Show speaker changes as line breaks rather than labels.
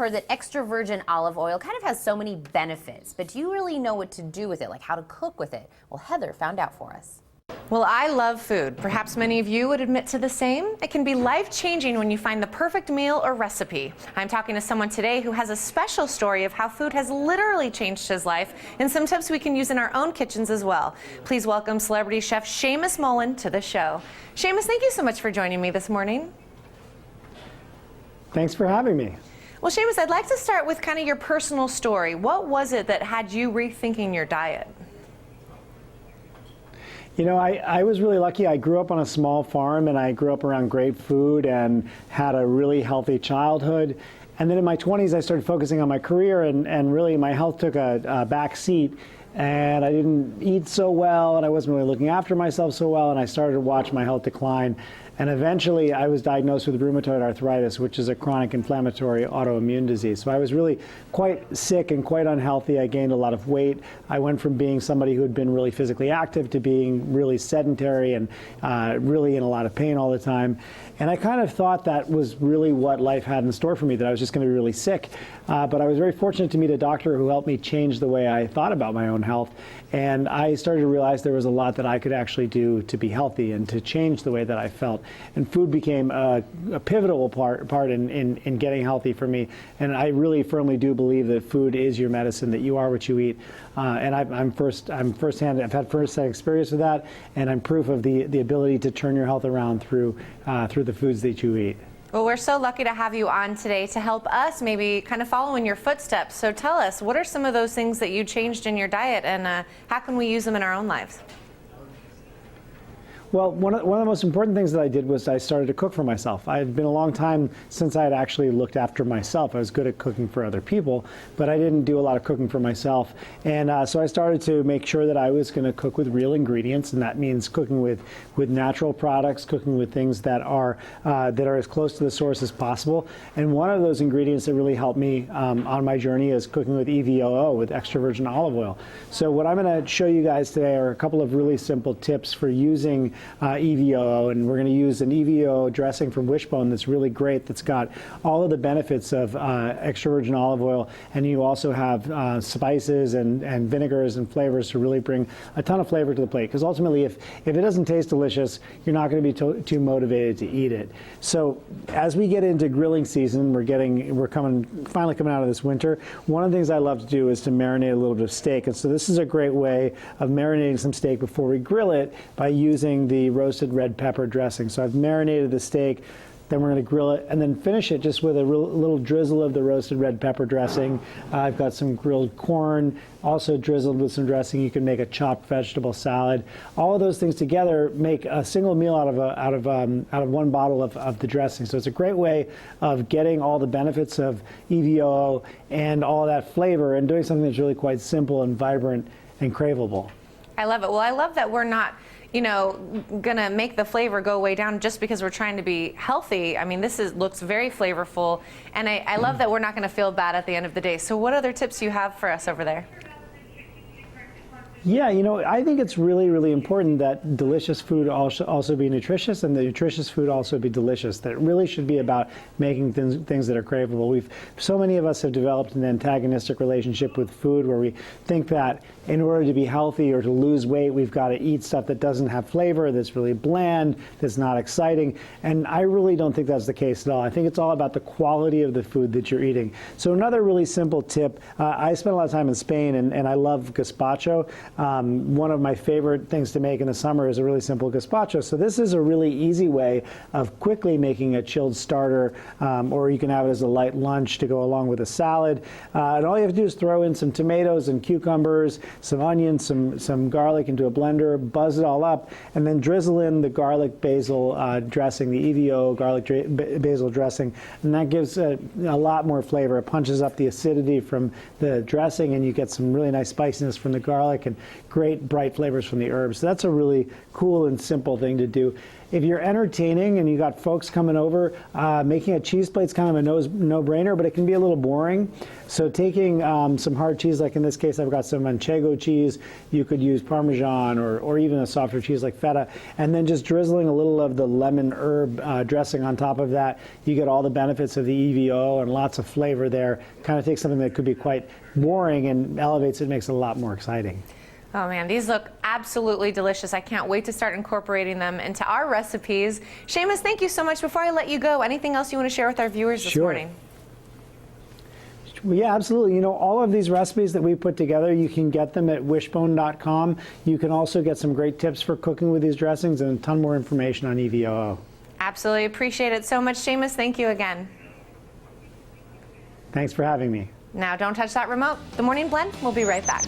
heard that extra virgin olive oil kind of has so many benefits, but do you really know what to do with it, like how to cook with it? Well, Heather found out for us.
Well, I love food. Perhaps many of you would admit to the same. It can be life-changing when you find the perfect meal or recipe. I'm talking to someone today who has a special story of how food has literally changed his life, and some tips we can use in our own kitchens as well. Please welcome celebrity chef Seamus Mullen to the show. Seamus, thank you so much for joining me this morning.
Thanks for having me.
Well, Seamus, I'd like to start with kind of your personal story. What was it that had you rethinking your diet?
You know, I was really lucky. I grew up on a small farm, and I grew up around great food and had a really healthy childhood. And then in my 20s, I started focusing on my career, and really my health took a back seat. And I didn't eat so well, and I wasn't really looking after myself so well, and I started to watch my health decline. And eventually, I was diagnosed with rheumatoid arthritis, which is a chronic inflammatory autoimmune disease. So I was really quite sick and quite unhealthy. I gained a lot of weight. I went from being somebody who had been really physically active to being really sedentary and really in a lot of pain all the time. And I kind of thought that was really what life had in store for me, that I was just going to be really sick. But I was very fortunate to meet a doctor who helped me change the way I thought about my own health. And I started to realize there was a lot that I could actually do to be healthy and to change the way that I felt. And food became a pivotal part in getting healthy for me. And I really firmly do believe that food is your medicine, that you are what you eat. And I've had firsthand experience with that, and I'm proof of the ability to turn your health around through the foods that you eat.
Well, we're so lucky to have you on today to help us maybe kind of follow in your footsteps. So tell us, what are some of those things that you changed in your diet, and how can we use them in our own lives?
Well, one of the most important things that I did was I started to cook for myself. I had been a long time since I had actually looked after myself. I was good at cooking for other people, but I didn't do a lot of cooking for myself. And so I started to make sure that I was going to cook with real ingredients, and that means cooking with natural products, cooking with things that are as close to the source as possible. And one of those ingredients that really helped me on my journey is cooking with EVOO, with extra virgin olive oil. So what I'm going to show you guys today are a couple of really simple tips for using EVOO, and we're going to use an EVOO dressing from Wish-Bone that's really great, that's got all of the benefits of extra virgin olive oil, and you also have spices and vinegars and flavors to really bring a ton of flavor to the plate, because ultimately if it doesn't taste delicious, you're not going to be too motivated to eat it. So as we get into grilling season, we're finally coming out of this winter, one of the things I love to do is to marinate a little bit of steak, and so this is a great way of marinating some steak before we grill it by using the roasted red pepper dressing. So I've marinated the steak, then we're going to grill it and then finish it just with a little drizzle of the roasted red pepper dressing. I've got some grilled corn also drizzled with some dressing. You can make a chopped vegetable salad. All of those things together make a single meal out of one bottle of the dressing. So it's a great way of getting all the benefits of EVOO and all that flavor and doing something that's really quite simple and vibrant and craveable.
I love it. Well, I love that we're not gonna make the flavor go way down just because we're trying to be healthy. I mean, looks very flavorful, and I love that we're not gonna feel bad at the end of the day. So what other tips do you have for us over there?
Yeah, I think it's really, really important that delicious food also be nutritious, and the nutritious food also be delicious. That it really should be about making things that are craveable. So many of us have developed an antagonistic relationship with food, where we think that in order to be healthy or to lose weight, we've got to eat stuff that doesn't have flavor, that's really bland, that's not exciting. And I really don't think that's the case at all. I think it's all about the quality of the food that you're eating. So another really simple tip, I spent a lot of time in Spain, and I love gazpacho. One of my favorite things to make in the summer is a really simple gazpacho. So this is a really easy way of quickly making a chilled starter, or you can have it as a light lunch to go along with a salad. And all you have to do is throw in some tomatoes and cucumbers, some onions, some garlic into a blender, buzz it all up, and then drizzle in the garlic basil dressing, the EVOO garlic basil dressing, and that gives a lot more flavor. It punches up the acidity from the dressing, and you get some really nice spiciness from the garlic and great bright flavors from the herbs. So that's a really cool and simple thing to do. if you're entertaining and you got folks coming over, making a cheese plate's kind of a no-brainer, but it can be a little boring. So taking some hard cheese, like in this case, I've got some Manchego cheese. You could use Parmesan or even a softer cheese like feta, and then just drizzling a little of the lemon herb dressing on top of that. You get all the benefits of the EVOO and lots of flavor there. Kind of takes something that could be quite boring and elevates it, makes it a lot more exciting.
Oh man, these look absolutely delicious. I can't wait to start incorporating them into our recipes. Seamus, thank you so much. Before I let you go, anything else you want to share with our viewers this morning?
Well, yeah, absolutely. You know, all of these recipes that we put together, you can get them at wishbone.com. You can also get some great tips for cooking with these dressings and a ton more information on EVOO.
Absolutely appreciate it so much, Seamus. Thank you again.
Thanks for having me.
Now don't touch that remote. The Morning Blend, we'll be right back.